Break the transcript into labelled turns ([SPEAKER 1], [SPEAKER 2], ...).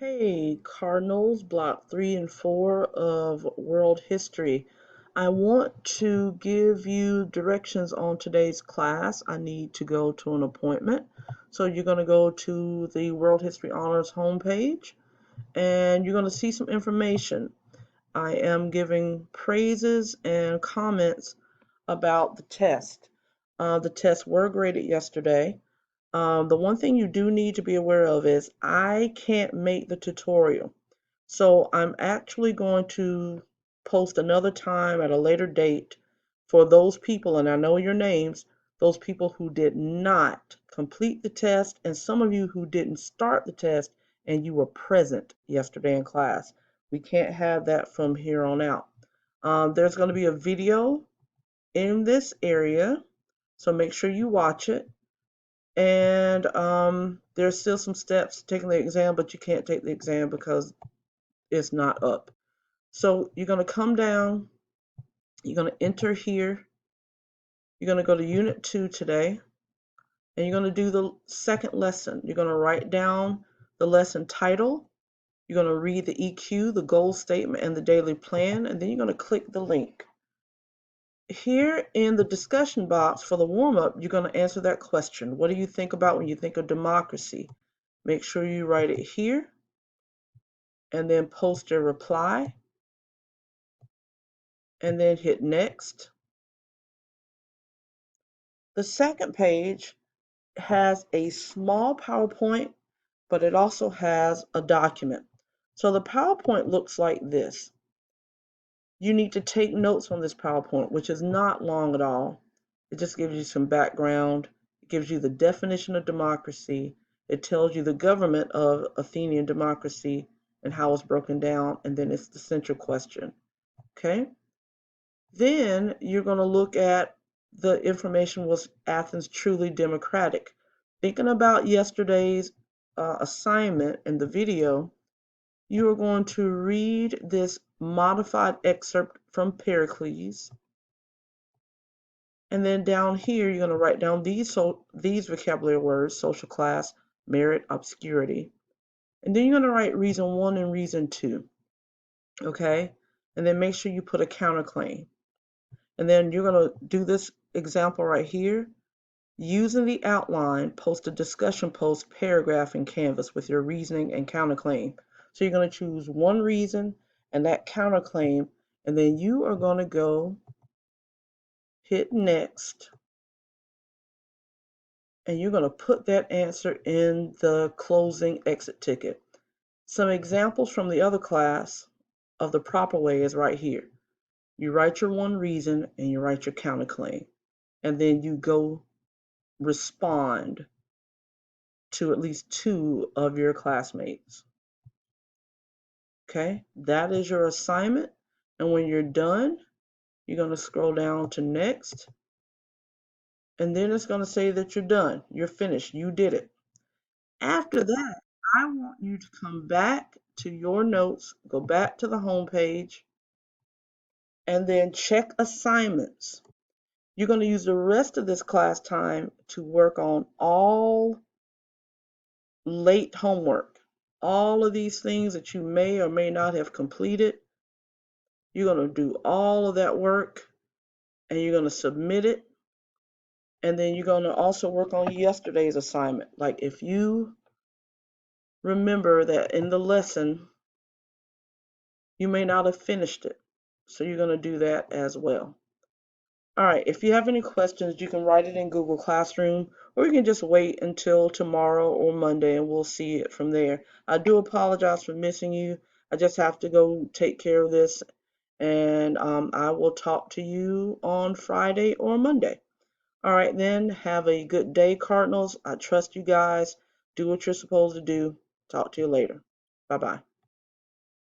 [SPEAKER 1] Hey, Cardinals, Block 3 and 4 of World History. I want to give you directions on today's class. I need to go to an appointment. So you're going to go to the World History Honors homepage and you're going to see some information. I am giving praises and comments about the test. The tests were graded yesterday. The one thing you do need to be aware of is I can't make the tutorial. So I'm actually going to post another time at a later date for those people, and I know your names, those people who did not complete the test, and some of you who didn't start the test and you were present yesterday in class. We can't have that from here on out. There's going to be a video in this area, so make sure you watch it. And there's still some steps taking the exam, but you can't take the exam because it's not up. So you're going to come down, you're going to enter here, you're going to go to Unit 2 today, and you're going to do the second lesson. You're going to write down the lesson title, you're going to read the EQ, the goal statement, and the daily plan, and then you're going to click the link. Here in the discussion box for the warm-up, you're going to answer that question. What do you think about when you think of democracy? Make sure you write it here and then post your reply and then hit next. The second page has a small PowerPoint, but it also has a document. So the PowerPoint looks like this. You need to take notes on this PowerPoint, which is not long at all. It just gives you some background. It gives you the definition of democracy. It tells you the government of Athenian democracy and how it's broken down, and then it's the central question. Okay? Then you're going to look at the information, was Athens truly democratic? Thinking about yesterday's assignment in the video, you are going to read this modified excerpt from Pericles. And then down here, you're going to write down these vocabulary words: social class, merit, obscurity. And then you're going to write reason 1 and reason 2. Okay? And then make sure you put a counterclaim. And then you're going to do this example right here. Using the outline, post a discussion post paragraph in Canvas with your reasoning and counterclaim. So you're going to choose one reason and that counterclaim, and then you are going to go hit next, and you're going to put that answer in the closing exit ticket. Some examples from the other class of the proper way is right here. You write your one reason and you write your counterclaim, and then you go respond to at least 2 of your classmates. Okay, that is your assignment. And when you're done, you're going to scroll down to next. And then it's going to say that you're done. You're finished. You did it. After that, I want you to come back to your notes, go back to the home page, and then check assignments. You're going to use the rest of this class time to work on all late homework. All of these things that you may or may not have completed, you're going to do all of that work and you're going to submit it. And then you're going to also work on yesterday's assignment. Like if you remember that in the lesson, you may not have finished it. So you're going to do that as well. All right, if you have any questions, you can write it in Google Classroom, or you can just wait until tomorrow or Monday and we'll see it from there. I do apologize for missing you. I just have to go take care of this, and I will talk to you on Friday or Monday. All right, then, have a good day, Cardinals. I trust you guys. Do what you're supposed to do. Talk to you later. Bye-bye.